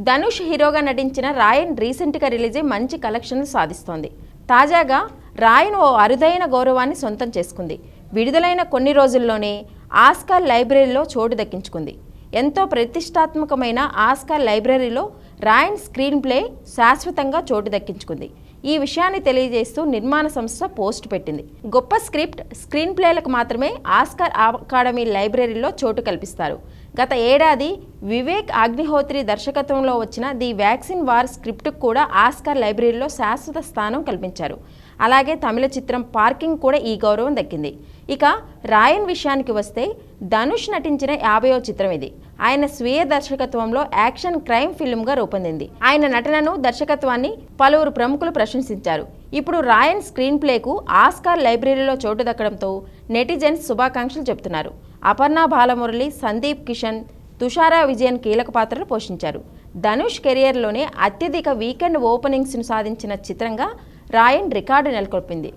ధనుష్ హీరోగా నటించిన రాయన్ రీసెంట్గా రిలీజ్ అయి మంచి కలెక్షన్లు సాధిస్తోంది. తాజాగా రాయన్ ఓ అరుదైన గౌరవాన్ని సొంతం చేసుకుంది. విడుదలైన కొన్ని రోజుల్లోనే ఆస్కార్ లైబ్రరీలో చోటు దక్కించుకుంది. ఎంతో ప్రతిష్టాత్మకమైన ఆస్కార్ లైబ్రరీలో రాయన్ స్క్రీన్ ప్లే శాశ్వతంగా చోటు దక్కించుకుంది. ఈ విషయాన్ని తెలియజేస్తూ నిర్మాణ సంస్థ పోస్ట్ పెట్టింది. గొప్ప స్క్రీన్ ప్లేలకు మాత్రమే ఆస్కార్ అకాడమీ లైబ్రరీలో చోటు కల్పిస్తారు. గత ఏడాది వివేక్ అగ్నిహోత్రి దర్శకత్వంలో వచ్చిన ది వ్యాక్సిన్ వార్ స్క్రిప్ట్కు కూడా ఆస్కార్ లైబ్రరీలో శాశ్వత స్థానం కల్పించారు. అలాగే తమిళ చిత్రం పార్కింగ్ కూడా ఈ గౌరవం దక్కింది. ఇక రాయన్ విషయానికి వస్తే ధనుష్ నటించిన 50వ చిత్రం ఇది. ఆయన స్వీయ దర్శకత్వంలో యాక్షన్ క్రైమ్ ఫిల్మ్గా రూపొందింది. ఆయన నటనను, దర్శకత్వాన్ని పలువురు ప్రముఖులు ప్రశంసించారు. ఇప్పుడు రాయన్ స్క్రీన్ ప్లేకు ఆస్కార్ లైబ్రరీలో చోటు దక్కడంతో నెటిజన్స్ శుభాకాంక్షలు చెబుతున్నారు. అపర్ణ బాలమురళి, సందీప్ కిషన్, తుషారా విజయన్ కీలక పాత్రలు పోషించారు. ధనుష్ కెరియర్లోనే అత్యధిక వీకెండ్ ఓపెనింగ్స్ను సాధించిన చిత్రంగా రాయన్ రికార్డు నెలకొల్పింది.